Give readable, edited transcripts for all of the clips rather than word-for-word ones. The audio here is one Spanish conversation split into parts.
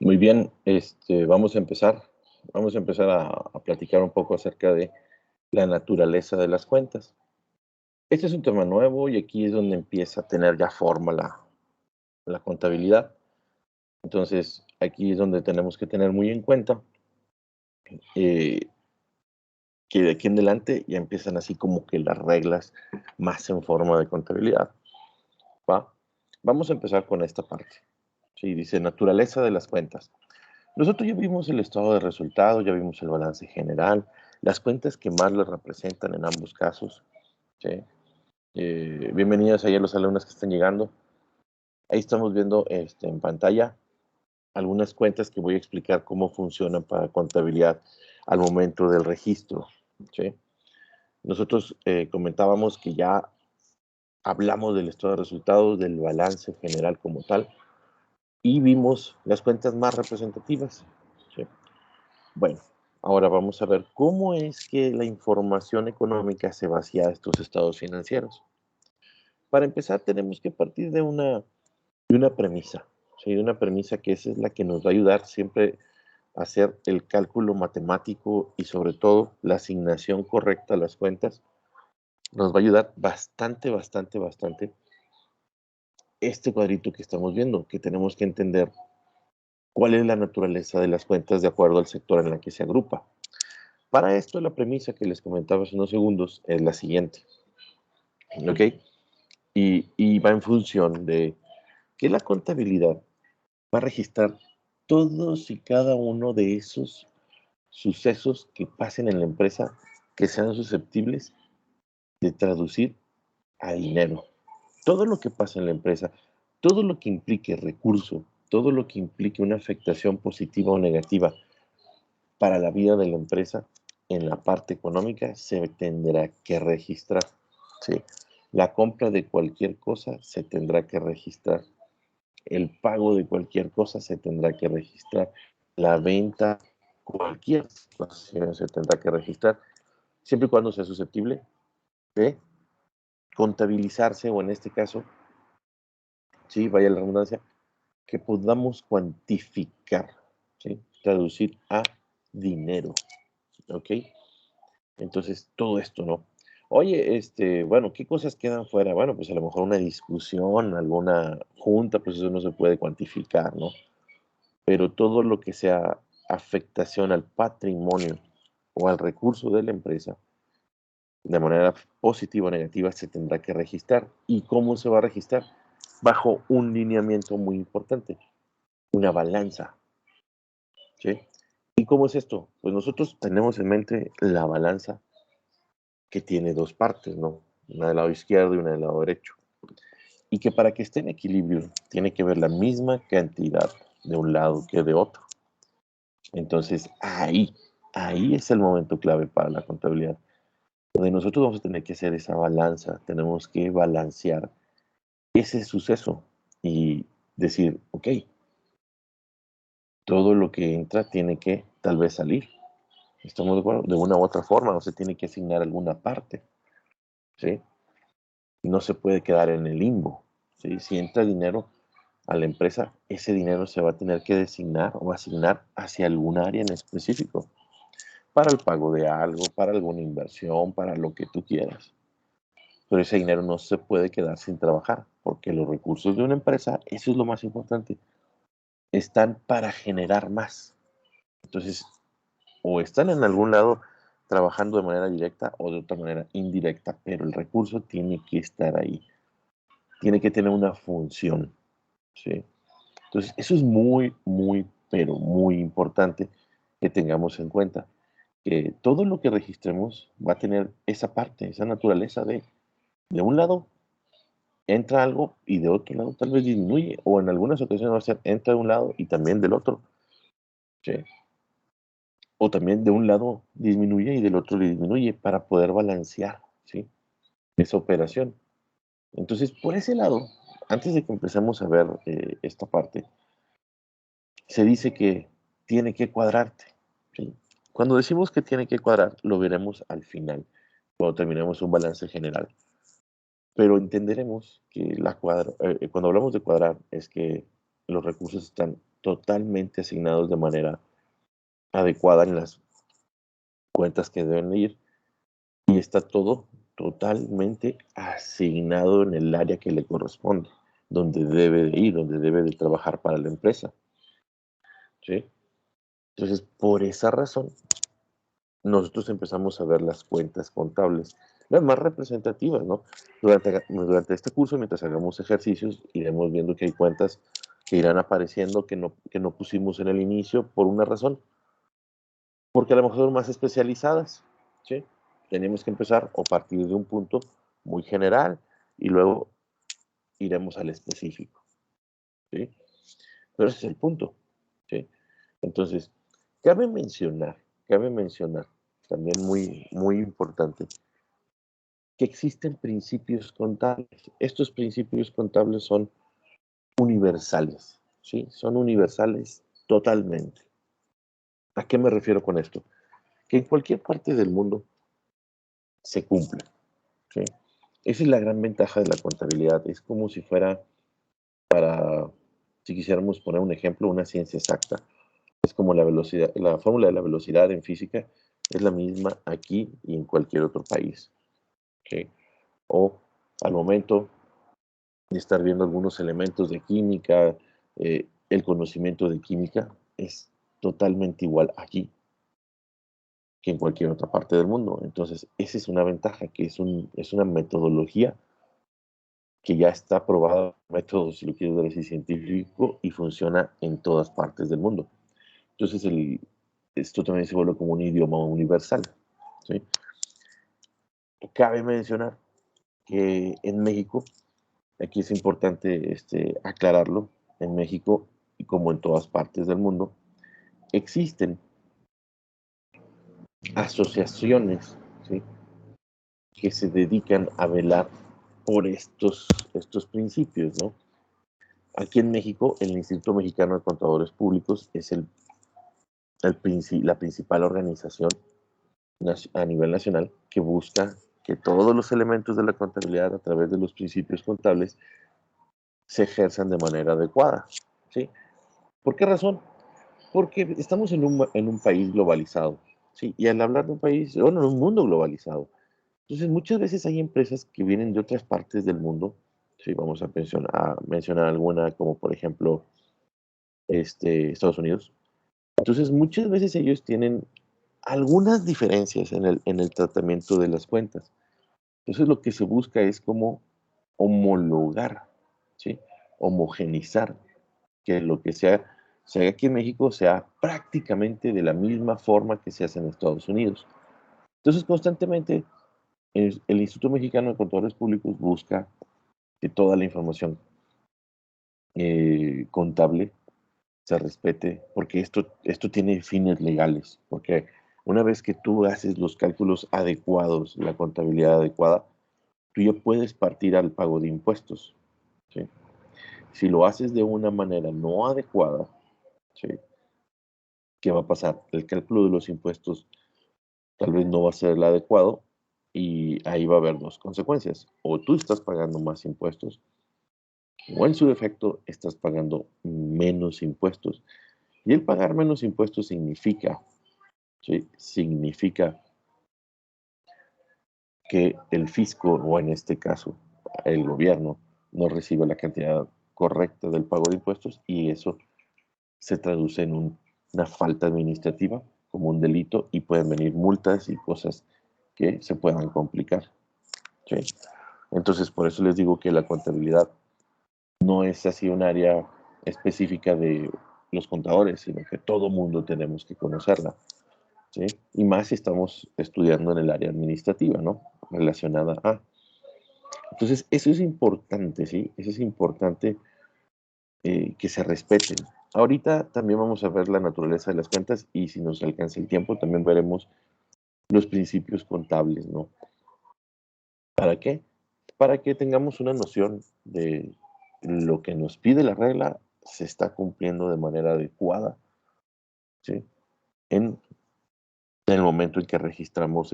Muy bien, vamos a empezar. Vamos a empezar a platicar un poco acerca de la naturaleza de las cuentas. Este es un tema nuevo y aquí es donde empieza a tener ya forma la contabilidad. Entonces, aquí es donde tenemos que tener muy en cuenta eh, que de aquí en adelante ya empiezan así como que las reglas más en forma de contabilidad, ¿va? Vamos a empezar con esta parte. Sí, dice naturaleza de las cuentas. Nosotros ya vimos el estado de resultados, ya vimos el balance general, las cuentas que más lo representan en ambos casos. ¿Sí? Bienvenidos ahí a los alumnos que están llegando. Ahí estamos viendo en pantalla algunas cuentas que voy a explicar cómo funcionan para contabilidad al momento del registro. ¿Sí? Nosotros comentábamos que ya hablamos del estado de resultados, del balance general como tal, y vimos las cuentas más representativas. ¿Sí? Bueno, ahora vamos a ver cómo es que la información económica se vacía a estos estados financieros. Para empezar, tenemos que partir de una premisa, ¿sí? De una premisa que esa es la que nos va a ayudar siempre a hacer el cálculo matemático y sobre todo la asignación correcta a las cuentas. Nos va a ayudar bastante, bastante, bastante este cuadrito que estamos viendo, que tenemos que entender cuál es la naturaleza de las cuentas de acuerdo al sector en la que se agrupa. Para esto, la premisa que les comentaba hace unos segundos es la siguiente, ¿ok? Y va en función de que la contabilidad va a registrar todos y cada uno de esos sucesos que pasen en la empresa que sean susceptibles de traducir a dinero. Todo lo que pasa en la empresa, todo lo que implique recurso, todo lo que implique una afectación positiva o negativa para la vida de la empresa en la parte económica se tendrá que registrar. ¿Sí? La compra de cualquier cosa se tendrá que registrar. El pago de cualquier cosa se tendrá que registrar. La venta, cualquier situación se tendrá que registrar, siempre y cuando sea susceptible de contabilizarse o en este caso, sí, vaya la redundancia, que podamos cuantificar, ¿sí? Traducir a dinero, ¿ok? Entonces, todo esto, ¿no? Oye, bueno, ¿qué cosas quedan fuera? Bueno, pues a lo mejor una discusión, alguna junta, pues eso no se puede cuantificar, ¿no? Pero todo lo que sea afectación al patrimonio o al recurso de la empresa, de manera positiva o negativa, se tendrá que registrar. ¿Y cómo se va a registrar? Bajo un lineamiento muy importante, una balanza, ¿sí? ¿Y cómo es esto? Pues nosotros tenemos en mente la balanza que tiene dos partes, ¿no? Una del lado izquierdo y una del lado derecho. Y que para que esté en equilibrio tiene que ver la misma cantidad de un lado que de otro. Entonces, ahí es el momento clave para la contabilidad, donde nosotros vamos a tener que hacer esa balanza, tenemos que balancear ese suceso y decir, ok, todo lo que entra tiene que tal vez salir. ¿Estamos de acuerdo? De una u otra forma, no se tiene que asignar alguna parte, ¿sí? No se puede quedar en el limbo, ¿sí? Si entra dinero a la empresa, ese dinero se va a tener que designar o asignar hacia algún área en específico, para el pago de algo, para alguna inversión, para lo que tú quieras. Pero ese dinero no se puede quedar sin trabajar, porque los recursos de una empresa, eso es lo más importante, están para generar más. Entonces, o están en algún lado trabajando de manera directa o de otra manera indirecta, pero el recurso tiene que estar ahí, tiene que tener una función, ¿sí? Entonces, eso es muy, muy, pero muy importante que tengamos en cuenta, que todo lo que registremos va a tener esa parte, esa naturaleza de un lado entra algo y de otro lado tal vez disminuye, o en algunas ocasiones va a ser entra de un lado y también del otro, ¿sí? O también de un lado disminuye y del otro disminuye para poder balancear, ¿sí? Esa operación. Entonces, por ese lado, antes de que empecemos a ver esta parte, se dice que tiene que cuadrarte. ¿sí? Cuando decimos que tiene que cuadrar, lo veremos al final, cuando terminemos un balance general. Pero entenderemos que cuando hablamos de cuadrar es que los recursos están totalmente asignados de manera adecuada en las cuentas que deben ir y está todo totalmente asignado en el área que le corresponde, donde debe de ir, donde debe de trabajar para la empresa, ¿sí? Entonces, por esa razón, nosotros empezamos a ver las cuentas contables, las más representativas, ¿no? Durante este curso, mientras hagamos ejercicios, iremos viendo que hay cuentas que irán apareciendo que no pusimos en el inicio por una razón, porque a lo mejor son más especializadas, ¿sí? Tenemos que empezar o partir de un punto muy general y luego iremos al específico, ¿sí? Pero ese es el punto, ¿sí? Entonces, cabe mencionar, cabe mencionar, también muy importante, que existen principios contables. Estos principios contables son universales, ¿sí? Son universales totalmente. ¿A qué me refiero con esto? Que en cualquier parte del mundo se cumple, ¿sí? Esa es la gran ventaja de la contabilidad. Es como si fuera para, si quisiéramos poner un ejemplo, una ciencia exacta. Es como la velocidad, la fórmula de la velocidad en física es la misma aquí y en cualquier otro país, ¿ok? O al momento de estar viendo algunos elementos de química, el conocimiento de química es totalmente igual aquí que en cualquier otra parte del mundo. Entonces, esa es una ventaja, que es una metodología que ya está probada, método, si lo quieres ver así, científico, y funciona en todas partes del mundo. Entonces, esto también se vuelve como un idioma universal, ¿sí? Cabe mencionar que en México, aquí es importante aclararlo, en México, y como en todas partes del mundo, existen asociaciones, ¿sí?, que se dedican a velar por estos principios, ¿no? Aquí en México, el Instituto Mexicano de Contadores Públicos es la principal organización a nivel nacional que busca que todos los elementos de la contabilidad a través de los principios contables se ejerzan de manera adecuada, ¿sí? ¿Por qué razón? Porque estamos en un país globalizado, ¿sí? Y al hablar de un país, bueno, en un mundo globalizado. Entonces, muchas veces hay empresas que vienen de otras partes del mundo, ¿sí? Vamos a mencionar alguna, como por ejemplo, Estados Unidos. Entonces, muchas veces ellos tienen algunas diferencias en el tratamiento de las cuentas. Entonces, lo que se busca es como homologar, ¿sí? Homogenizar, que lo que se haga aquí en México sea prácticamente de la misma forma que se hace en Estados Unidos. Entonces, constantemente, el Instituto Mexicano de Contadores Públicos busca que toda la información contable se respete, porque esto tiene fines legales, porque una vez que tú haces los cálculos adecuados, la contabilidad adecuada, tú ya puedes partir al pago de impuestos, ¿sí? Si lo haces de una manera no adecuada, ¿sí?, ¿qué va a pasar? El cálculo de los impuestos tal vez no va a ser el adecuado y ahí va a haber dos consecuencias. O tú estás pagando más impuestos o en su defecto estás pagando menos impuestos. Y el pagar menos impuestos significa, ¿sí?, significa que el fisco, o en este caso el gobierno, no recibe la cantidad correcta del pago de impuestos y eso se traduce en una falta administrativa como un delito y pueden venir multas y cosas que se puedan complicar, ¿sí? Entonces, por eso les digo que la contabilidad no es así un área específica de los contadores, sino que todo mundo tenemos que conocerla, ¿sí? Y más si estamos estudiando en el área administrativa, ¿no? Relacionada a. Entonces, eso es importante, ¿sí? Eso es importante, que se respeten. Ahorita también vamos a ver la naturaleza de las cuentas y si nos alcanza el tiempo también veremos los principios contables, ¿no? ¿Para qué? Para que tengamos una noción de lo que nos pide la regla se está cumpliendo de manera adecuada, ¿sí? En en el momento en que registramos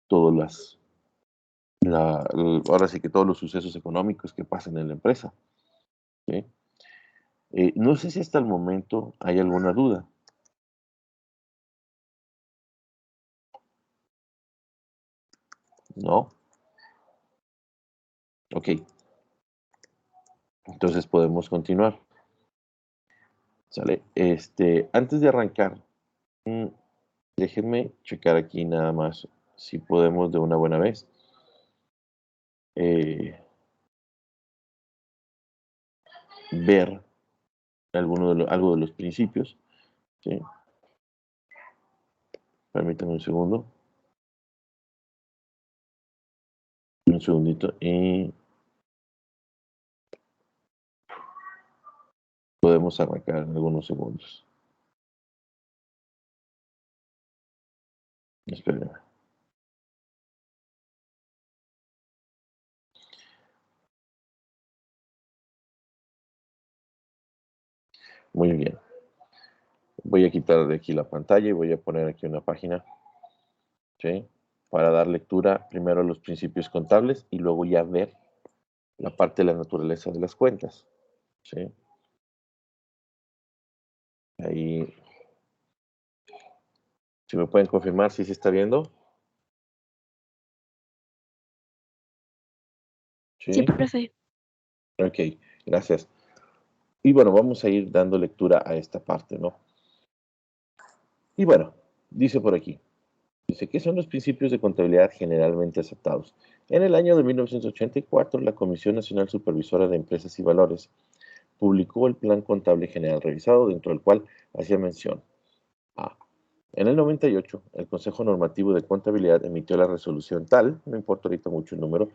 todas ahora sí que todos los sucesos económicos que pasan en la empresa, ¿sí? No sé si hasta el momento hay alguna duda. ¿No? Ok. Entonces podemos continuar. ¿Sale? Antes de arrancar, mm, déjenme checar aquí nada más si podemos de una buena vez eh, ver algo de los principios. ¿Sí? Permítanme un segundo. Un segundito y podemos arrancar en algunos segundos. Espérenme. Muy bien. Voy a quitar de aquí la pantalla y voy a poner aquí una página, ¿sí? Para dar lectura primero a los principios contables y luego ya ver la parte de la naturaleza de las cuentas, ¿sí? Ahí, si me pueden confirmar si se está viendo. Sí, Sí. profe. Ok, gracias. Y bueno, vamos a ir dando lectura a esta parte, ¿no? Y bueno, dice por aquí. Dice, ¿qué son los principios de contabilidad generalmente aceptados? En el año de 1984, la Comisión Nacional Supervisora de Empresas y Valores publicó el Plan Contable General Revisado, dentro del cual hacía mención a. En el 98, el Consejo Normativo de Contabilidad emitió la resolución tal, no importa ahorita mucho el número,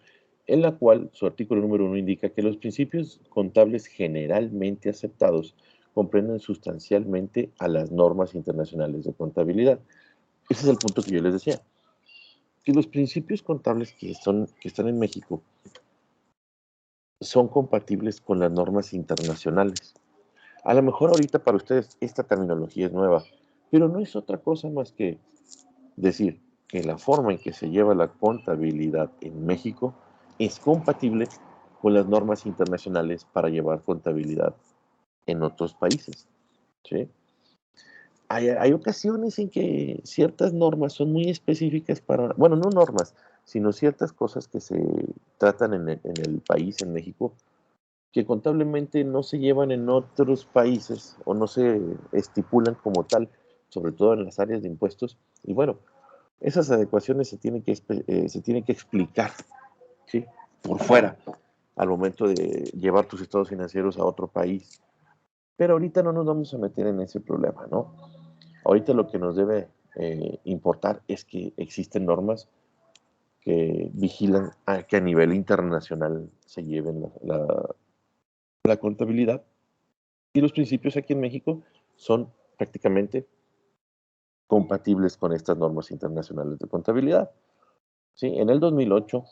en la cual su artículo número 1 indica que los principios contables generalmente aceptados comprenden sustancialmente a las normas internacionales de contabilidad. Ese es el punto que yo les decía, que los principios contables que están en México son compatibles con las normas internacionales. A lo mejor ahorita para ustedes esta terminología es nueva, pero no es otra cosa más que decir que la forma en que se lleva la contabilidad en México es compatible con las normas internacionales para llevar contabilidad en otros países. ¿Sí? Hay ocasiones en que ciertas normas son muy específicas para, bueno, no normas, sino ciertas cosas que se tratan en el país, en México, que contablemente no se llevan en otros países o no se estipulan como tal, sobre todo en las áreas de impuestos. Y bueno, esas adecuaciones se tienen que explicar, ¿sí? Por fuera al momento de llevar tus estados financieros a otro país. Pero ahorita no nos vamos a meter en ese problema, ¿no? Ahorita lo que nos debe importar es que existen normas que vigilan a que a nivel internacional se lleven la contabilidad y los principios aquí en México son prácticamente compatibles con estas normas internacionales de contabilidad. ¿Sí? En el 2008,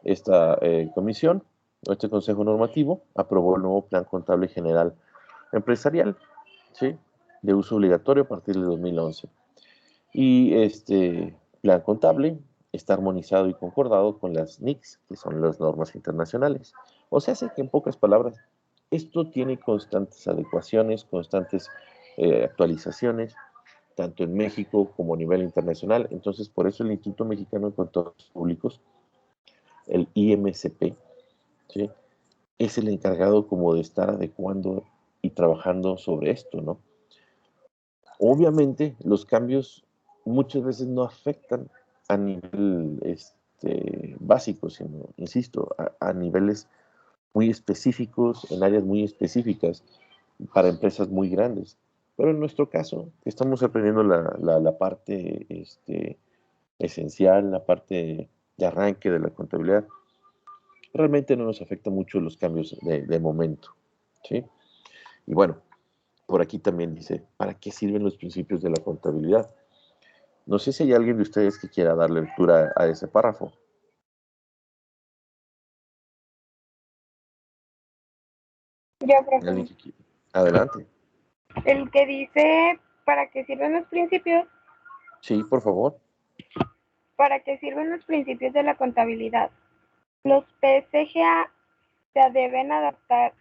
esta comisión, este Consejo Normativo, aprobó el nuevo Plan Contable General Empresarial, ¿sí? De uso obligatorio a partir de 2011. Y este plan contable está armonizado y concordado con las NICs, que son las normas internacionales. O sea, sé que en pocas palabras, esto tiene constantes adecuaciones, constantes actualizaciones, tanto en México como a nivel internacional. Entonces, por eso el Instituto Mexicano de Contadores Públicos, el IMCP, ¿sí? Es el encargado como de estar adecuando y trabajando sobre esto, ¿no? Obviamente, los cambios muchas veces no afectan a nivel básico, sino, insisto, a niveles muy específicos, en áreas muy específicas, para empresas muy grandes. Pero en nuestro caso, estamos aprendiendo la parte esencial, la parte de arranque de la contabilidad. Realmente no nos afecta mucho los cambios de momento, ¿sí? Y bueno, por aquí también dice, ¿para qué sirven los principios de la contabilidad? No sé si hay alguien de ustedes que quiera dar lectura a ese párrafo. Yo, ¿Alguien profe. que quiera? Adelante. El que dice para qué sirven los principios Sí, por favor. ¿Para qué sirven los principios de la contabilidad? Los PCGA se deben adoptar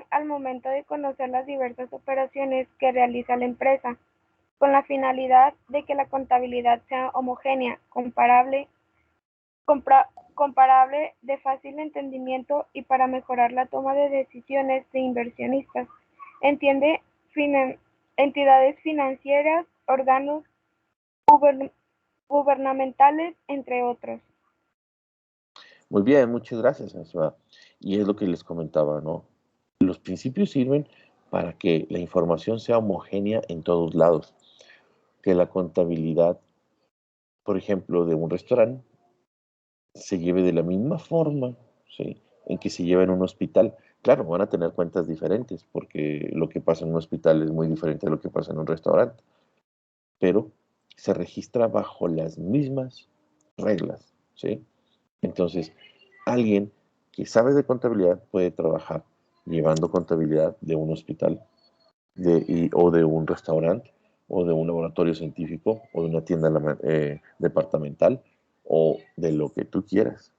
al momento de conocer las diversas operaciones que realiza la empresa, con la finalidad de que la contabilidad sea homogénea, comparable, de fácil entendimiento y para mejorar la toma de decisiones de inversionistas. Entiende finan- entidades financieras, órganos gubern- gubernamentales, entre otros. Muy bien, muchas gracias, Ansua. Y es lo que les comentaba, ¿no? Los principios sirven para que la información sea homogénea en todos lados, que la contabilidad, por ejemplo, de un restaurante se lleve de la misma forma, ¿sí? En que se lleva en un hospital. Claro, van a tener cuentas diferentes, porque lo que pasa en un hospital es muy diferente a lo que pasa en un restaurante, pero se registra bajo las mismas reglas, ¿sí? Entonces, alguien que sabe de contabilidad puede trabajar llevando contabilidad de un hospital o de un restaurante o de un laboratorio científico o de una tienda departamental o de lo que tú quieras,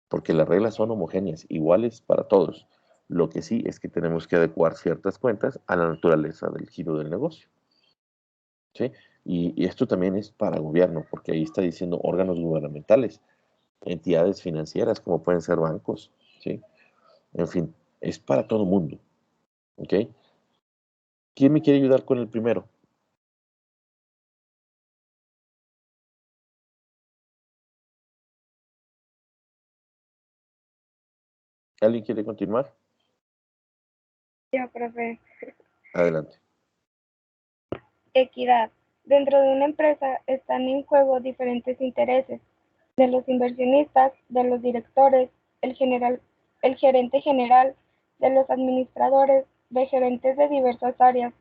porque las reglas son homogéneas, iguales para todos. Lo que sí es que tenemos que adecuar ciertas cuentas a la naturaleza del giro del negocio, ¿sí? Y esto también es para gobierno, porque ahí está diciendo órganos gubernamentales, entidades financieras como pueden ser bancos, ¿sí? En fin, es para todo mundo, ¿ok? ¿Quién me quiere ayudar con el primero? ¿Alguien quiere continuar? Ya, profe. Adelante. Equidad. Dentro de una empresa están en juego diferentes intereses de los inversionistas, de los directores, el gerente general, de los administradores, de gerentes de diversas áreas,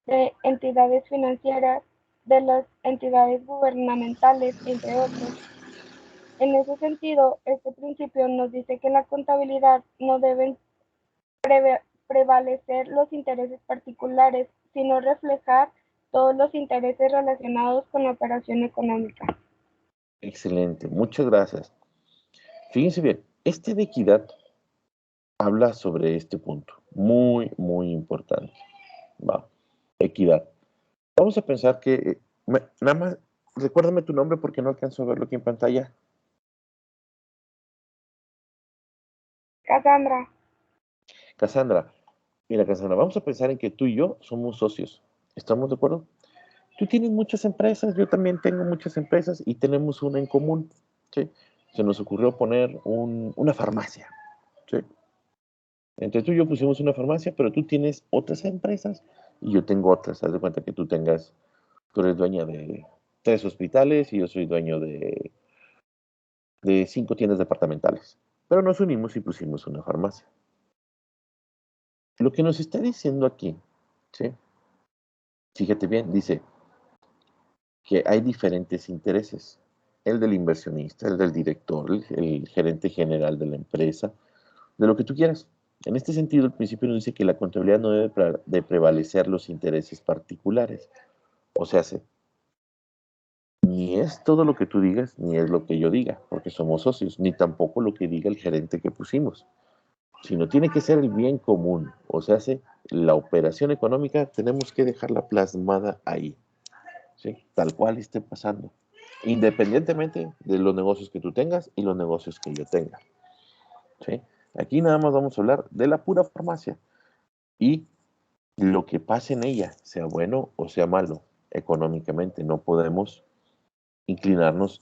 de entidades financieras, de las entidades gubernamentales, entre otros. En ese sentido, este principio nos dice que en la contabilidad no deben prevalecer los intereses particulares, sino reflejar todos los intereses relacionados con la operación económica. Excelente, muchas gracias. Fíjense bien, este de equidad habla sobre este punto, muy, muy importante. Va, equidad. Vamos a pensar que, nada más, recuérdame tu nombre porque no alcanzo a verlo aquí en pantalla. Cassandra. Cassandra, mira, Cassandra, vamos a pensar en que tú y yo somos socios. ¿Estamos de acuerdo? Tú tienes muchas empresas, yo también tengo muchas empresas y tenemos una en común, ¿sí? Se nos ocurrió poner una farmacia, ¿sí? Entre tú y yo pusimos una farmacia, pero tú tienes otras empresas y yo tengo otras. Haz de cuenta que tú eres dueña de 3 hospitales y yo soy dueño de 5 tiendas departamentales. Pero nos unimos y pusimos una farmacia. Lo que nos está diciendo aquí, ¿sí? Fíjate bien, dice que hay diferentes intereses. El del inversionista, el del director, el gerente general de la empresa, de lo que tú quieras. En este sentido, el principio nos dice que la contabilidad no debe de prevalecer los intereses particulares. O sea, ni es todo lo que tú digas, ni es lo que yo diga, porque somos socios, ni tampoco lo que diga el gerente que pusimos, sino tiene que ser el bien común. O sea, la operación económica tenemos que dejarla plasmada ahí, ¿sí? Tal cual esté pasando, independientemente de los negocios que tú tengas y los negocios que yo tenga, ¿sí? Aquí nada más vamos a hablar de la pura farmacia y lo que pase en ella, sea bueno o sea malo, económicamente. No podemos inclinarnos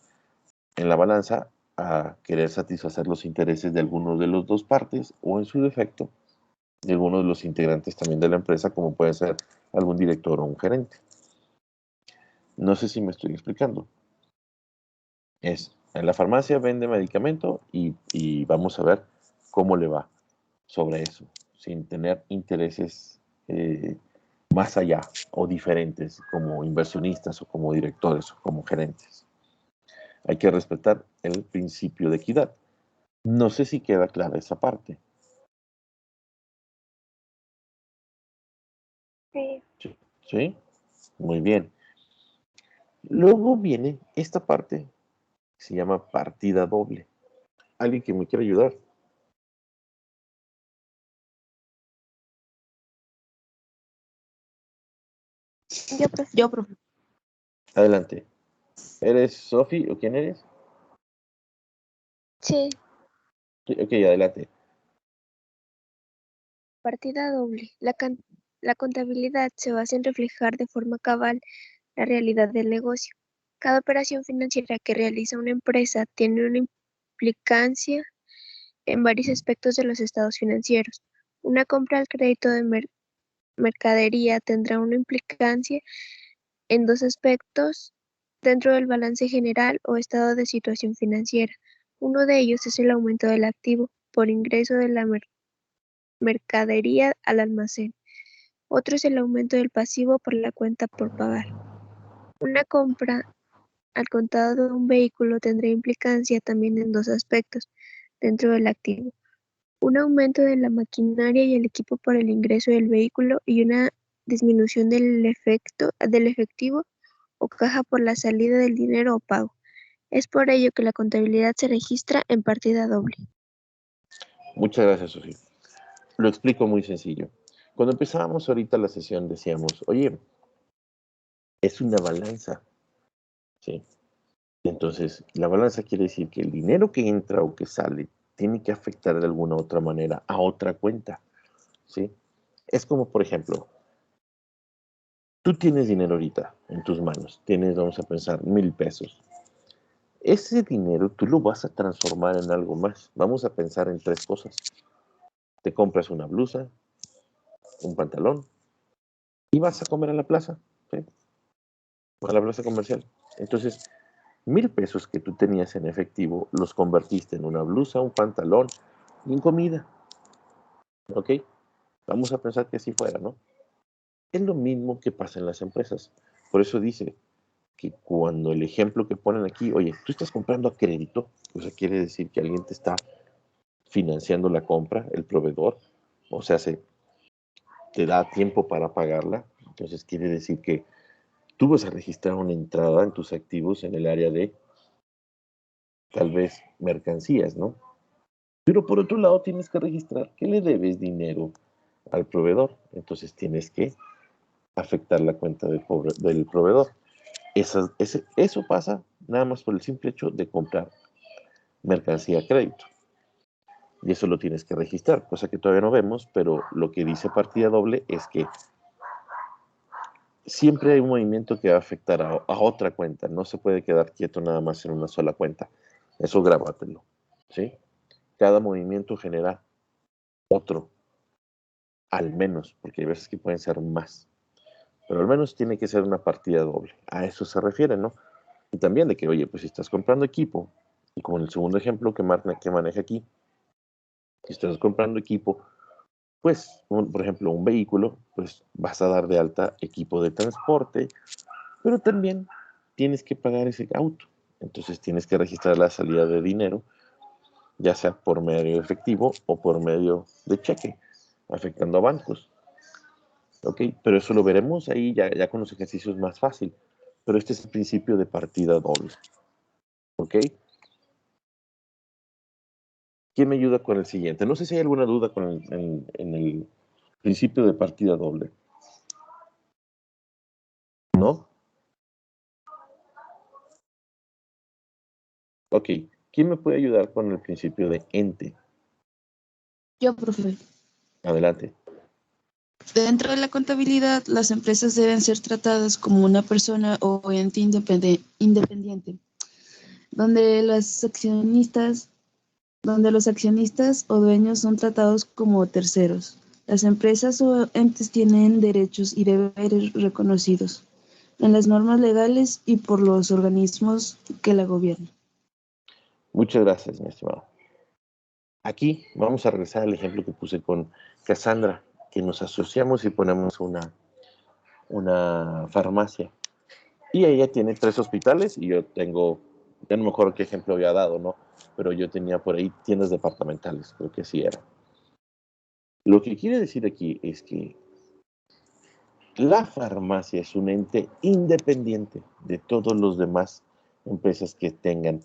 en la balanza a querer satisfacer los intereses de alguno de los dos partes o en su defecto de alguno de los integrantes también de la empresa, como puede ser algún director o un gerente. No sé si me estoy explicando. En la farmacia vende medicamento y vamos a ver cómo le va sobre eso, sin tener intereses más allá o diferentes como inversionistas o como directores o como gerentes. Hay que respetar el principio de equidad. No sé si queda clara esa parte. Sí. Sí, ¿sí? Muy bien. Luego viene esta parte, que se llama partida doble. ¿Alguien que me quiera ayudar? Yo, profe. Adelante. ¿Eres Sofi o quién eres? Sí. Sí, ok, adelante. Partida doble. La contabilidad se basa en reflejar de forma cabal la realidad del negocio. Cada operación financiera que realiza una empresa tiene una implicancia en varios aspectos de los estados financieros. Una compra al crédito de mercadería tendrá una implicancia en dos aspectos dentro del balance general o estado de situación financiera. Uno de ellos es el aumento del activo por ingreso de la mercadería al almacén. Otro es el aumento del pasivo por la cuenta por pagar. Una compra al contado de un vehículo tendrá implicancia también en dos aspectos dentro del activo. Un aumento de la maquinaria y el equipo por el ingreso del vehículo y una disminución del efectivo o caja por la salida del dinero o pago. Es por ello que la contabilidad se registra en partida doble. Muchas gracias, Sofía. Lo explico muy sencillo. Cuando empezábamos ahorita la sesión decíamos, oye, es una balanza, ¿sí? Entonces, la balanza quiere decir que el dinero que entra o que sale tiene que afectar de alguna u otra manera a otra cuenta, ¿sí? Es como, por ejemplo, tú tienes dinero ahorita en tus manos, tienes, vamos a pensar, 1,000 pesos. Ese dinero tú lo vas a transformar en algo más. Vamos a pensar en tres cosas. Te compras una blusa, un pantalón y vas a comer a la plaza, ¿sí? A la plaza comercial. Entonces, 1,000 pesos que tú tenías en efectivo los convertiste en una blusa, un pantalón y en comida. ¿Ok? Vamos a pensar que así fuera, ¿no? Es lo mismo que pasa en las empresas. Por eso dice que cuando el ejemplo que ponen aquí, oye, tú estás comprando a crédito, o sea, quiere decir que alguien te está financiando la compra, el proveedor, o sea, te da tiempo para pagarla. Entonces quiere decir que tú vas a registrar una entrada en tus activos en el área de tal vez mercancías, ¿no? Pero por otro lado tienes que registrar que le debes dinero al proveedor. Entonces tienes que afectar la cuenta del proveedor. Eso pasa nada más por el simple hecho de comprar mercancía a crédito. Y eso lo tienes que registrar, cosa que todavía no vemos, pero lo que dice partida doble es que siempre hay un movimiento que va a afectar a otra cuenta. No se puede quedar quieto nada más en una sola cuenta. Eso grábatelo, ¿sí? Cada movimiento genera otro, al menos, porque hay veces que pueden ser más. Pero al menos tiene que ser una partida doble. A eso se refiere, ¿no? Y también de que, oye, pues si estás comprando equipo, y como en el segundo ejemplo que maneja aquí, si estás comprando equipo, pues, por ejemplo, un vehículo, pues vas a dar de alta equipo de transporte, pero también tienes que pagar ese auto. Entonces tienes que registrar la salida de dinero, ya sea por medio efectivo o por medio de cheque, afectando a bancos. ¿Ok? Pero eso lo veremos ahí ya con los ejercicios más fácil. Pero este es el principio de partida doble. ¿Ok? ¿Quién me ayuda con el siguiente? No sé si hay alguna duda en el principio de partida doble. ¿No? Ok. ¿Quién me puede ayudar con el principio de ente? Yo, profe. Adelante. Dentro de la contabilidad, las empresas deben ser tratadas como una persona o ente independiente, donde los accionistas o dueños son tratados como terceros. Las empresas o entes tienen derechos y deberes reconocidos en las normas legales y por los organismos que la gobiernan. Muchas gracias, mi estimado. Aquí vamos a regresar al ejemplo que puse con Cassandra, que nos asociamos y ponemos una farmacia. Y ella tiene 3 hospitales y yo tengo, ya no me acuerdo qué ejemplo había dado, ¿no? Pero yo tenía por ahí tiendas departamentales, creo que sí era. Lo que quiere decir aquí es que La farmacia es un ente independiente de todos los demás empresas que tengan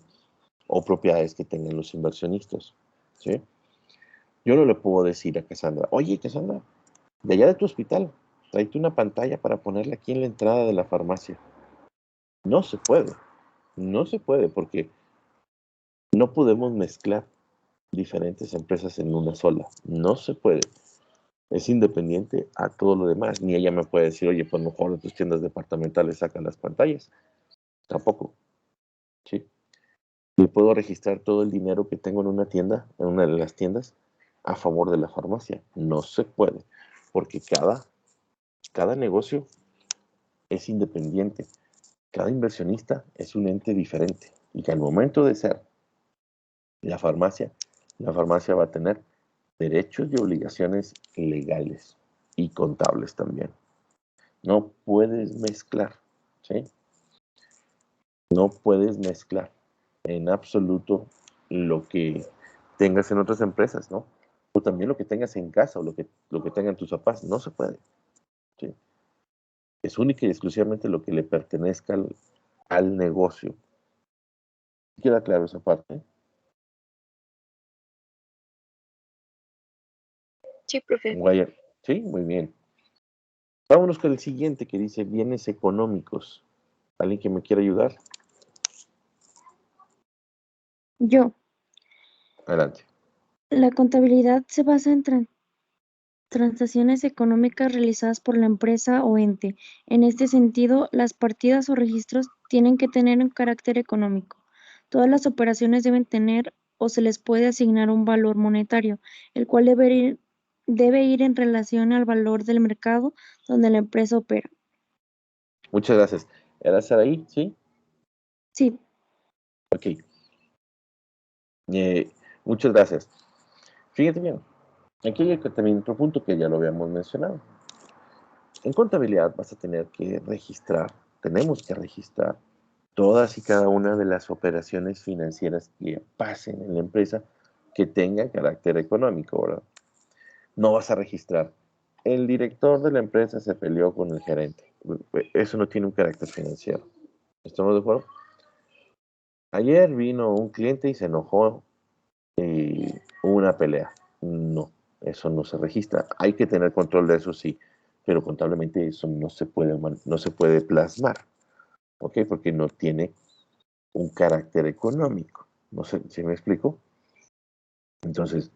o propiedades que tengan los inversionistas, ¿sí? Yo no le puedo decir a Cassandra, oye, Cassandra, de allá de tu hospital, tráete una pantalla para ponerla aquí en la entrada de la farmacia. No se puede, no se puede porque no podemos mezclar diferentes empresas en una sola. No se puede. Es independiente a todo lo demás. Ni ella me puede decir, oye, pues mejor de tus tiendas departamentales sacan las pantallas. Tampoco, ¿sí? Le puedo registrar todo el dinero que tengo en una tienda, en una de las tiendas, a favor de la farmacia. No se puede, porque cada negocio es independiente. Cada inversionista es un ente diferente. Y que al momento de ser la farmacia va a tener derechos y obligaciones legales y contables también. No puedes mezclar, ¿sí? No puedes mezclar en absoluto lo que tengas en otras empresas, ¿no? O también lo que tengas en casa o lo que tengan tus papás. No se puede, ¿sí? Es única y exclusivamente lo que le pertenezca al negocio. ¿Queda claro esa parte? Sí, profe. Guaya. Sí, muy bien. Vámonos con el siguiente que dice bienes económicos. ¿Alguien que me quiera ayudar? Yo. Adelante. La contabilidad se basa en transacciones económicas realizadas por la empresa o ente. En este sentido, las partidas o registros tienen que tener un carácter económico. Todas las operaciones deben tener o se les puede asignar un valor monetario, el cual debe ir en relación al valor del mercado donde la empresa opera. Muchas gracias. ¿Era Saraí? ¿Sí? Sí, Ok. Muchas gracias. Fíjate bien. Aquí hay también otro punto que ya lo habíamos mencionado. En contabilidad vas a tener que registrar, tenemos que registrar todas y cada una de las operaciones financieras que pasen en la empresa que tengan carácter económico, ¿verdad? No vas a registrar. El director de la empresa se peleó con el gerente. Eso no tiene un carácter financiero. ¿Estamos de acuerdo? Ayer vino un cliente y se enojó y hubo una pelea. No, eso no se registra. Hay que tener control de eso, sí, pero contablemente eso no se puede plasmar, ¿ok? Porque no tiene un carácter económico. No sé si me explico. Entonces,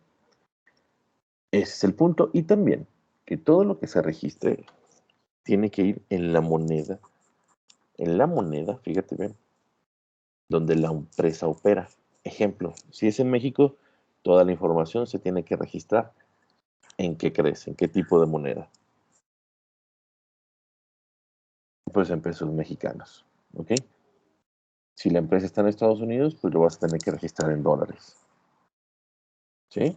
ese es el punto. Y también que todo lo que se registre tiene que ir en la moneda, fíjate bien, donde la empresa opera. Ejemplo, si es en México, toda la información se tiene que registrar. ¿En qué crees? ¿En qué tipo de moneda? Pues en pesos mexicanos, ¿ok? Si la empresa está en Estados Unidos, pues lo vas a tener que registrar en dólares, ¿sí?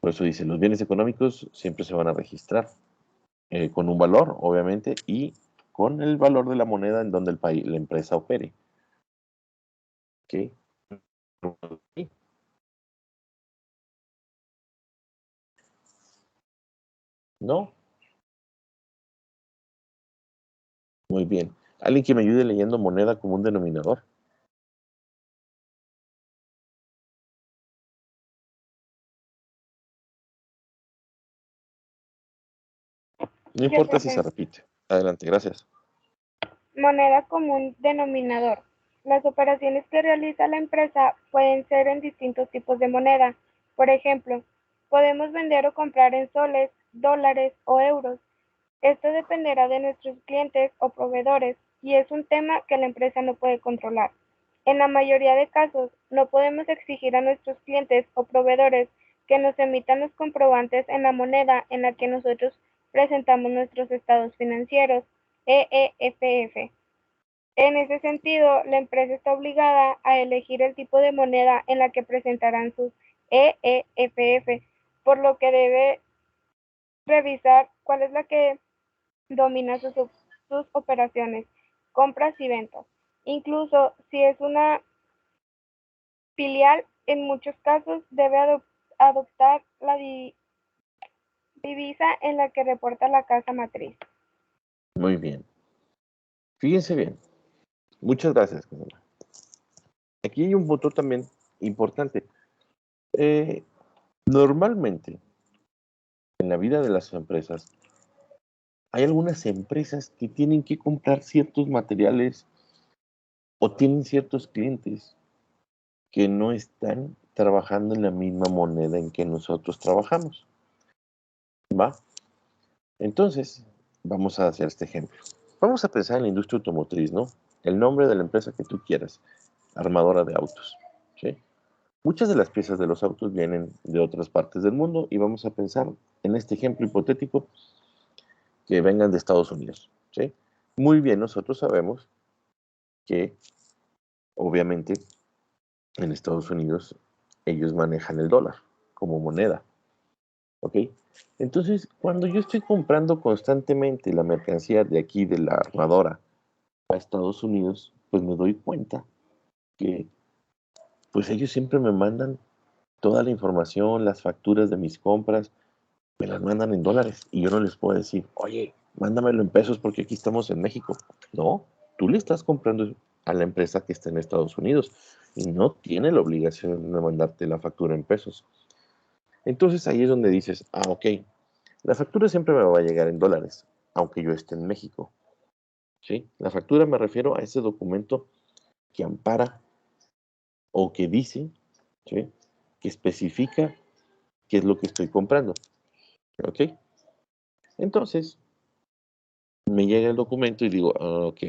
Por eso dice, los bienes económicos siempre se van a registrar con un valor, obviamente, y con el valor de la moneda en donde la empresa opere, ¿ok? ¿No? Muy bien. ¿Alguien que me ayude leyendo moneda como un denominador? No Yo, importa si se profe. repite. Adelante, gracias. Moneda común denominador. Las operaciones que realiza la empresa pueden ser en distintos tipos de moneda. Por ejemplo, podemos vender o comprar en soles, dólares o euros. Esto dependerá de nuestros clientes o proveedores y es un tema que la empresa no puede controlar. En la mayoría de casos, no podemos exigir a nuestros clientes o proveedores que nos emitan los comprobantes en la moneda en la que nosotros presentamos nuestros estados financieros, EEFF. En ese sentido, la empresa está obligada a elegir el tipo de moneda en la que presentarán sus EEFF, por lo que debe revisar cuál es la que domina sus operaciones, compras y ventas. Incluso si es una filial, en muchos casos debe adoptar la divisa en la que reporta la casa matriz. Muy bien. Fíjense bien. Muchas gracias, Cassandra. Aquí hay un punto también importante. Normalmente, en la vida de las empresas, hay algunas empresas que tienen que comprar ciertos materiales o tienen ciertos clientes que no están trabajando en la misma moneda en que nosotros trabajamos. ¿Va? Entonces, vamos a hacer este ejemplo. Vamos a pensar en la industria automotriz, ¿no? El nombre de la empresa que tú quieras, armadora de autos. ¿Sí? Muchas de las piezas de los autos vienen de otras partes del mundo y vamos a pensar en este ejemplo hipotético que vengan de Estados Unidos. ¿Sí? Muy bien, nosotros sabemos que obviamente en Estados Unidos ellos manejan el dólar como moneda. ¿Ok? Entonces, cuando yo estoy comprando constantemente la mercancía de aquí, de la armadora, a Estados Unidos, pues me doy cuenta que pues ellos siempre me mandan toda la información, las facturas de mis compras, me las mandan en dólares y yo no les puedo decir, oye, mándamelo en pesos porque aquí estamos en México. No, tú le estás comprando a la empresa que está en Estados Unidos y no tiene la obligación de mandarte la factura en pesos. Entonces ahí es donde dices, ok, la factura siempre me va a llegar en dólares, aunque yo esté en México. ¿Sí? La factura me refiero a ese documento que ampara o que dice, ¿sí? Que especifica qué es lo que estoy comprando. ¿Ok? Entonces, me llega el documento y digo, ok,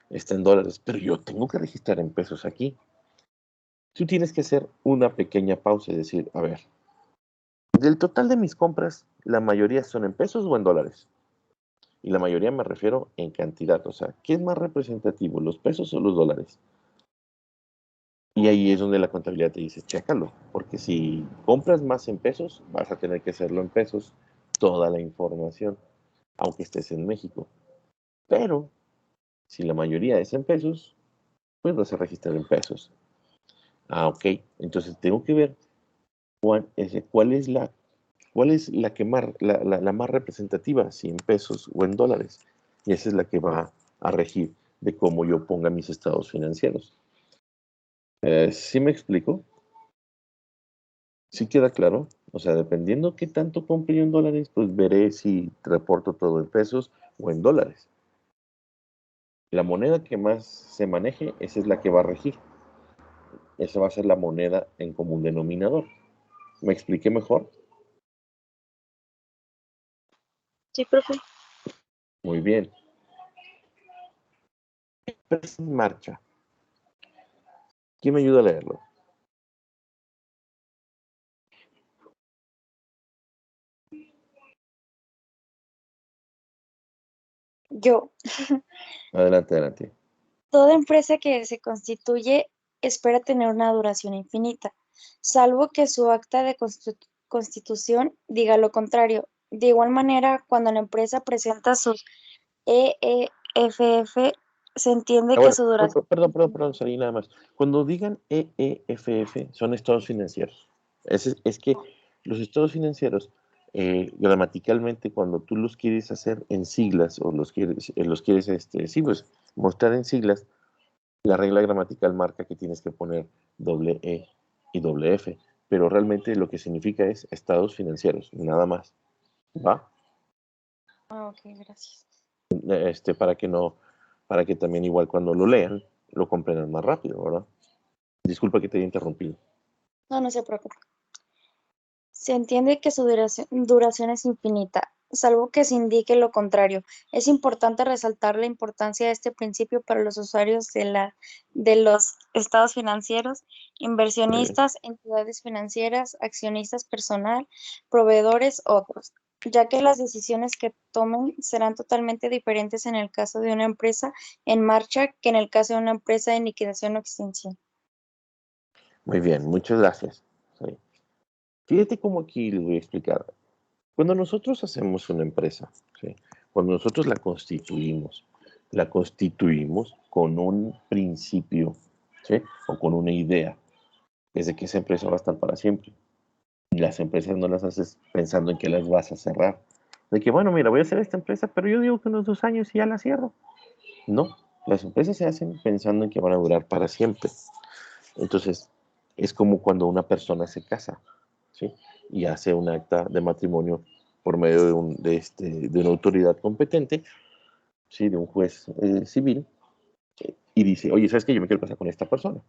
está en dólares, pero yo tengo que registrar en pesos aquí. Tú tienes que hacer una pequeña pausa y decir, a ver, del total de mis compras, ¿la mayoría son en pesos o en dólares? Y la mayoría me refiero en cantidad, o sea, ¿qué es más representativo, los pesos o los dólares? Y ahí es donde la contabilidad te dice, chécalo, porque si compras más en pesos, vas a tener que hacerlo en pesos, toda la información, aunque estés en México. Pero si la mayoría es en pesos, pues vas a registrar en pesos. Ok, entonces tengo que ver cuál es la que más, la más representativa, si en pesos o en dólares. Y esa es la que va a regir de cómo yo ponga mis estados financieros. ¿Sí me explico? ¿Sí queda claro? O sea, dependiendo qué tanto compre yo en dólares, pues veré si reporto todo en pesos o en dólares. La moneda que más se maneje, esa es la que va a regir. Esa va a ser la moneda en común denominador. ¿Me expliqué mejor? Sí, profe. Muy bien. Empresa en marcha. ¿Quién me ayuda a leerlo? Yo. Adelante, adelante. Toda empresa que se constituye espera tener una duración infinita, salvo que su acta de constitución diga lo contrario. De igual manera, cuando la empresa presenta sus EEFF, se entiende que Bueno, su duración... perdón, salí nada más. Cuando digan EEFF, son estados financieros. Es que los estados financieros, gramaticalmente, cuando tú los quieres hacer en siglas o los quieres sí, pues, mostrar en siglas, la regla gramatical marca que tienes que poner doble E y doble F, pero realmente lo que significa es estados financieros, nada más. ¿Va? Ah, ok, gracias. Para que no, para que también igual cuando lo lean, lo comprendan más rápido, ¿verdad? Disculpa que te haya interrumpido. No, no se preocupe. Se entiende que su duración es infinita, salvo que se indique lo contrario. Es importante resaltar la importancia de este principio para los usuarios de los estados financieros, Muy bien. inversionistas, entidades financieras, accionistas personal, proveedores, otros, ya que las decisiones que tomen serán totalmente diferentes en el caso de una empresa en marcha que en el caso de una empresa en liquidación o extinción. Muy bien, muchas gracias. Sí. Fíjate cómo aquí les voy a explicar. Cuando nosotros hacemos una empresa, ¿sí? Cuando nosotros la constituimos con un principio, ¿sí? O con una idea, es de que esa empresa va a estar para siempre. Y las empresas no las haces pensando en que las vas a cerrar, De que, bueno, mira, voy a hacer esta empresa, pero yo digo que unos 2 años y ya la cierro. No, las empresas se hacen pensando en que van a durar para siempre. Entonces, es como cuando una persona se casa, ¿sí? Y hace un acta de matrimonio por medio de una autoridad competente, ¿sí? De un juez civil, y dice, oye, ¿sabes qué? Yo me quiero casar con esta persona.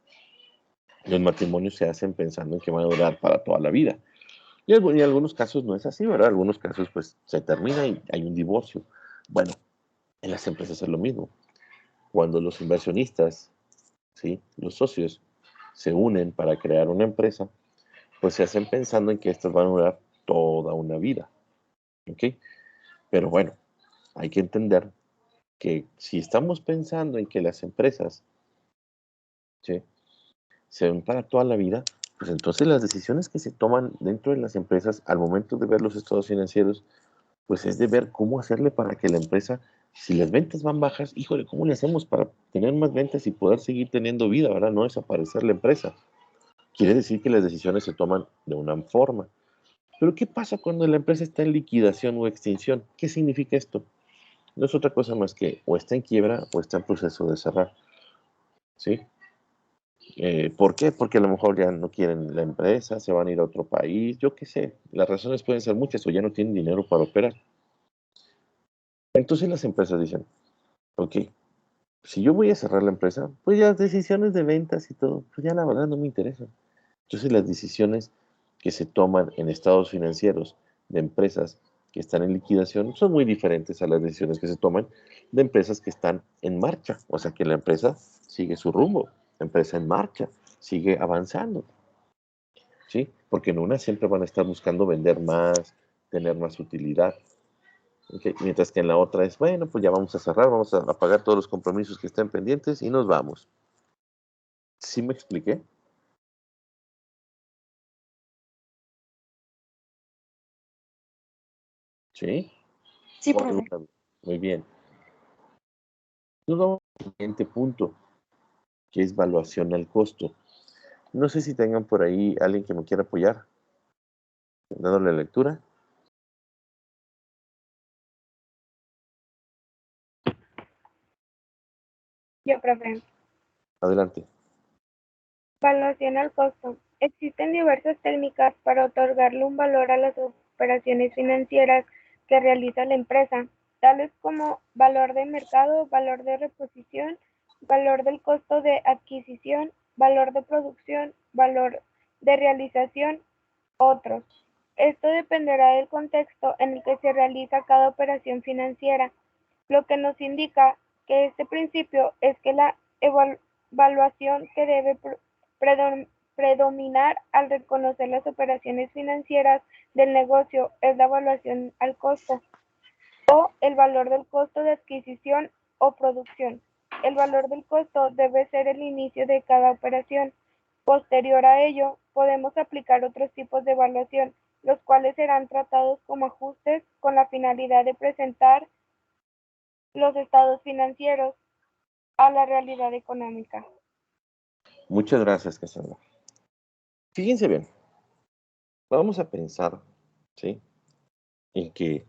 Los matrimonios se hacen pensando en que van a durar para toda la vida. Y en algunos casos no es así, ¿verdad? En algunos casos pues se termina y hay un divorcio. Bueno, en las empresas es lo mismo. Cuando los inversionistas, ¿sí? Los socios se unen para crear una empresa, pues se hacen pensando en que estas van a durar toda una vida. ¿Ok? Pero bueno, hay que entender que si estamos pensando en que las empresas, ¿sí? Se ven para toda la vida, pues entonces las decisiones que se toman dentro de las empresas al momento de ver los estados financieros, pues es de ver cómo hacerle para que la empresa, si las ventas van bajas, híjole, ¿cómo le hacemos para tener más ventas y poder seguir teniendo vida, ¿verdad? No desaparecer la empresa. Quiere decir que las decisiones se toman de una forma. Pero ¿qué pasa cuando la empresa está en liquidación o extinción? ¿Qué significa esto? No es otra cosa más que o está en quiebra o está en proceso de cerrar. ¿Sí? ¿Por qué? Porque a lo mejor ya no quieren la empresa, se van a ir a otro país, yo qué sé. Las razones pueden ser muchas o ya no tienen dinero para operar. Entonces las empresas dicen, ok, si yo voy a cerrar la empresa, pues ya las decisiones de ventas y todo, pues ya la verdad no me interesan. Entonces las decisiones que se toman en estados financieros de empresas que están en liquidación son muy diferentes a las decisiones que se toman de empresas que están en marcha. O sea que la empresa sigue su rumbo, la empresa en marcha, sigue avanzando. ¿Sí? Porque en una siempre van a estar buscando vender más, tener más utilidad. ¿Okay? Mientras que en la otra es, bueno, pues ya vamos a cerrar, vamos a pagar todos los compromisos que estén pendientes y nos vamos. ¿Sí me expliqué? ¿Sí? Sí, profe. Muy bien. Nos vamos al siguiente punto, que es valuación al costo. No sé si tengan por ahí alguien que me quiera apoyar, dándole lectura. Yo, profe. Adelante. Valuación al costo. Existen diversas técnicas para otorgarle un valor a las operaciones financieras que realiza la empresa, tales como valor de mercado, valor de reposición, valor del costo de adquisición, valor de producción, valor de realización, otros. Esto dependerá del contexto en el que se realiza cada operación financiera, lo que nos indica que este principio es que la evaluación que debe predominar al reconocer las operaciones financieras del negocio es la evaluación al costo o el valor del costo de adquisición o producción. El valor del costo debe ser el inicio de cada operación. Posterior a ello, podemos aplicar otros tipos de evaluación, los cuales serán tratados como ajustes con la finalidad de presentar los estados financieros a la realidad económica. Muchas gracias, Cassandra. Fíjense bien, vamos a pensar, ¿sí? En que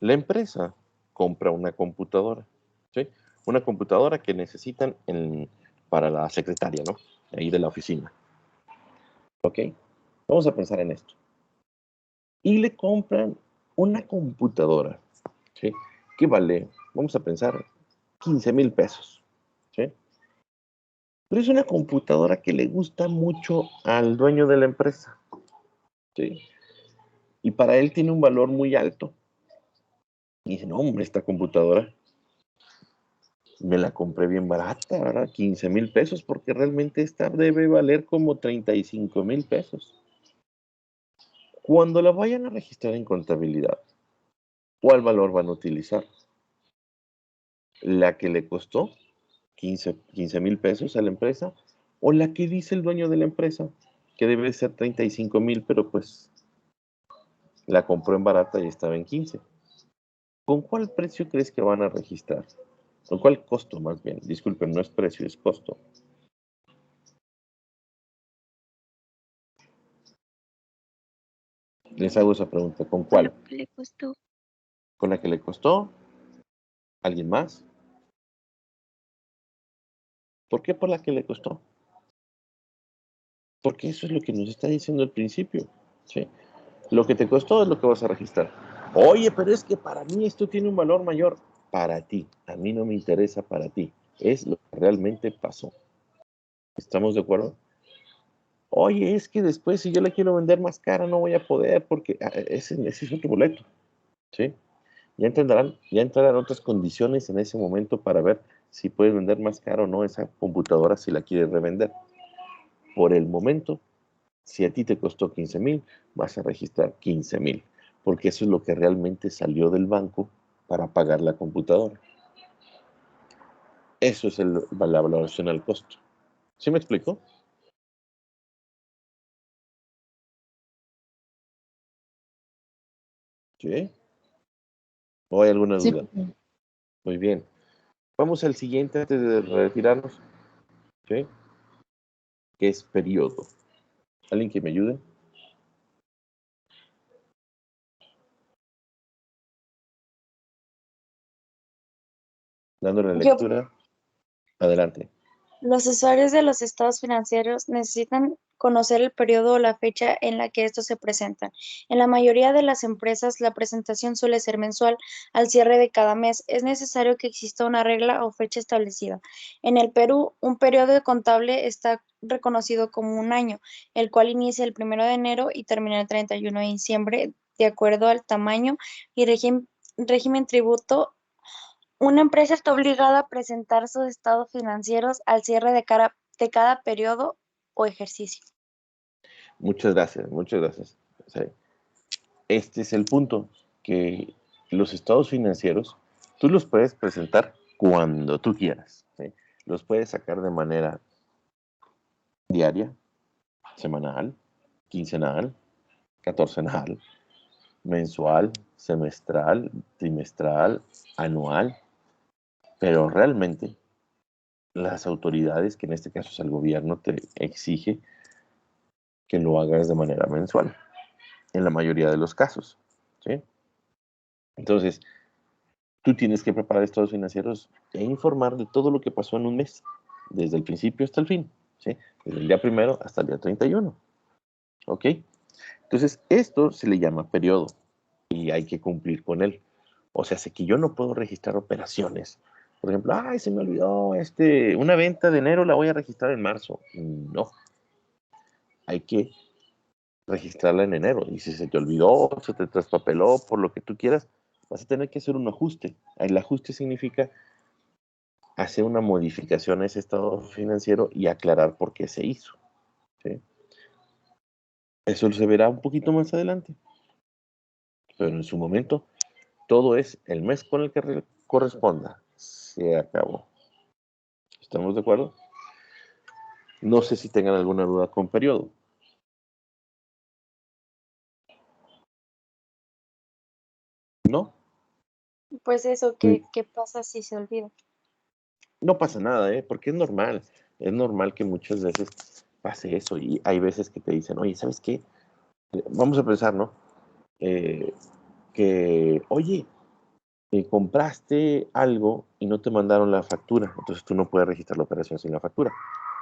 la empresa compra una computadora, ¿sí? Una computadora que necesitan para la secretaria, ¿no? Ahí de la oficina. ¿Ok? Vamos a pensar en esto. Y le compran una computadora, ¿sí? Que vale, vamos a pensar, 15,000 pesos, ¿sí? Pero es una computadora que le gusta mucho al dueño de la empresa, ¿sí? Y para él tiene un valor muy alto. Y dice, no, hombre, esta computadora me la compré bien barata, ¿verdad? 15,000 pesos, porque realmente esta debe valer como 35,000 pesos. Cuando la vayan a registrar en contabilidad, ¿cuál valor van a utilizar? ¿La que le costó 15,000 pesos a la empresa? ¿O la que dice el dueño de la empresa, que debe ser 35,000, pero pues la compró en barata y estaba en 15? ¿Con cuál precio crees que van a registrar? ¿Con cuál costo más bien? Disculpen, no es precio, es costo. Les hago esa pregunta, ¿con Con lo cuál? que le costó. ¿Con la que le costó? ¿Alguien más? ¿Por qué por la que le costó? Porque eso es lo que nos está diciendo al principio, ¿sí? Lo que te costó es lo que vas a registrar. Oye, pero es que para mí esto tiene un valor mayor. Para ti, a mí no me interesa para ti. Es lo que realmente pasó. ¿Estamos de acuerdo? Oye, es que después si yo la quiero vender más cara no voy a poder porque ese es otro boleto, ¿sí? Ya entrarán otras condiciones en ese momento para ver si puedes vender más caro o no esa computadora si la quieres revender. Por el momento, si a ti te costó 15,000, vas a registrar 15,000, porque eso es lo que realmente salió del banco para pagar la computadora. Eso es la valoración al costo. ¿Sí me explico? ¿Sí? ¿O hay alguna Sí, duda? Muy bien. Vamos al siguiente antes de retirarnos. ¿Sí? Que es periodo. ¿Alguien que me ayude? Dándole Yo, lectura. Adelante. los usuarios de los estados financieros necesitan conocer el periodo o la fecha en la que estos se presentan. En la mayoría de las empresas, la presentación suele ser mensual. Al cierre de cada mes, es necesario que exista una regla o fecha establecida. En el Perú, un periodo contable está reconocido como un año, el cual inicia el 1 de enero y termina el 31 de diciembre, de acuerdo al tamaño y régimen tributo. Una empresa está obligada a presentar sus estados financieros al cierre de cada periodo o ejercicio. Muchas gracias, muchas gracias. Sí. Este es el punto, que los estados financieros tú los puedes presentar cuando tú quieras. ¿Sí? Los puedes sacar de manera diaria, semanal, quincenal, catorcenal, mensual, semestral, trimestral, anual, pero realmente las autoridades, que en este caso es el gobierno, te exige que lo hagas de manera mensual, en la mayoría de los casos. ¿Sí? Entonces, tú tienes que preparar estados financieros e informar de todo lo que pasó en un mes, desde el principio hasta el fin, ¿sí? Desde el día primero hasta el día 31, ¿ok? Entonces, esto se le llama periodo y hay que cumplir con él. O sea, sé que yo no puedo registrar operaciones. Por ejemplo, ay, se me olvidó, una venta de enero la voy a registrar en marzo. No, hay que registrarla en enero. Y si se te olvidó, se te traspapeló, por lo que tú quieras, vas a tener que hacer un ajuste. El ajuste significa hacer una modificación a ese estado financiero y aclarar por qué se hizo. ¿Sí? Eso se verá un poquito más adelante, pero en su momento todo es el mes con el que corresponda. Se acabó. ¿Estamos de acuerdo? No sé si tengan alguna duda con periodo. ¿No? Pues eso, Sí. ¿qué pasa si se olvida? No pasa nada, ¿eh? Porque es normal. Es normal que muchas veces pase eso y hay veces que te dicen, oye, ¿sabes qué? Vamos a pensar, ¿no? Oye, compraste algo y no te mandaron la factura, entonces tú no puedes registrar la operación sin la factura.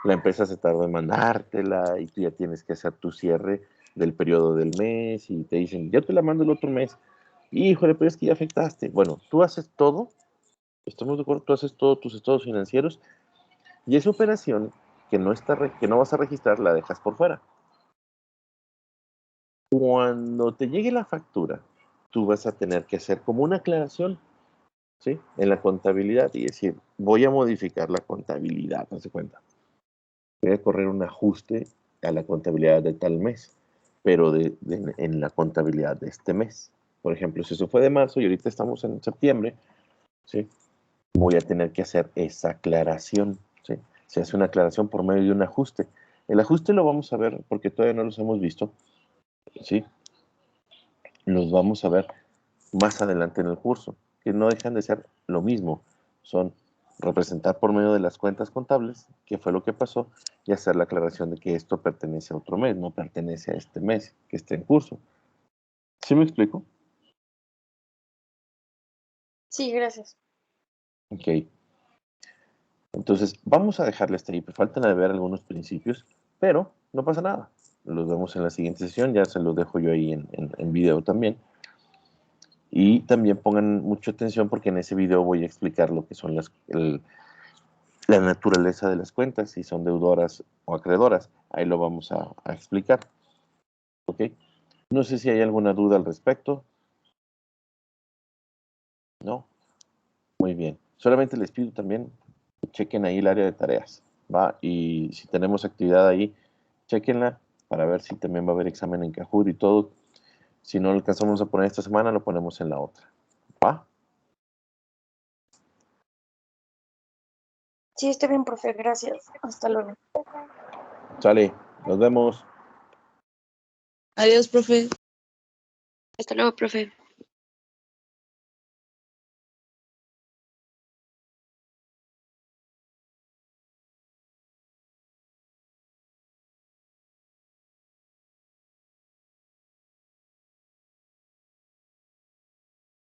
La empresa se tardó en mandártela y tú ya tienes que hacer tu cierre del periodo del mes y te dicen, yo te la mando el otro mes. Híjole, pero es que ya afectaste. Bueno, tú haces todo, estamos de acuerdo, tú haces todos tus estados financieros y esa operación que no vas a registrar la dejas por fuera. Cuando te llegue la factura, tú vas a tener que hacer como una aclaración, ¿sí? En la contabilidad y decir, voy a modificar la contabilidad, no se cuenta. Voy a correr un ajuste a la contabilidad de tal mes, pero en la contabilidad de este mes. Por ejemplo, si eso fue de marzo y ahorita estamos en septiembre, ¿sí? Voy a tener que hacer esa aclaración, ¿sí? Se hace una aclaración por medio de un ajuste. El ajuste lo vamos a ver porque todavía no los hemos visto, ¿sí? Los vamos a ver más adelante en el curso, que no dejan de ser lo mismo. Son representar por medio de las cuentas contables qué fue lo que pasó y hacer la aclaración de que esto pertenece a otro mes, no pertenece a este mes que esté en curso. ¿Sí me explico? Sí, gracias. Ok. Entonces, vamos a dejarle hasta ahí. Faltan de ver algunos principios, pero no pasa nada. Los vemos en la siguiente sesión. Ya se los dejo yo ahí en video también. Y también pongan mucha atención porque en ese video voy a explicar lo que son la naturaleza de las cuentas, si son deudoras o acreedoras. Ahí lo vamos a explicar. ¿Ok? No sé si hay alguna duda al respecto. ¿No? Muy bien. Solamente les pido también que chequen ahí el área de tareas, ¿va? Y si tenemos actividad ahí, chequenla para ver si también va a haber examen en Kahoot y todo. Si no lo alcanzamos a poner esta semana, lo ponemos en la otra, ¿va? Sí, está bien, profe, gracias. Hasta luego. Sale, nos vemos. Adiós, profe. Hasta luego, profe.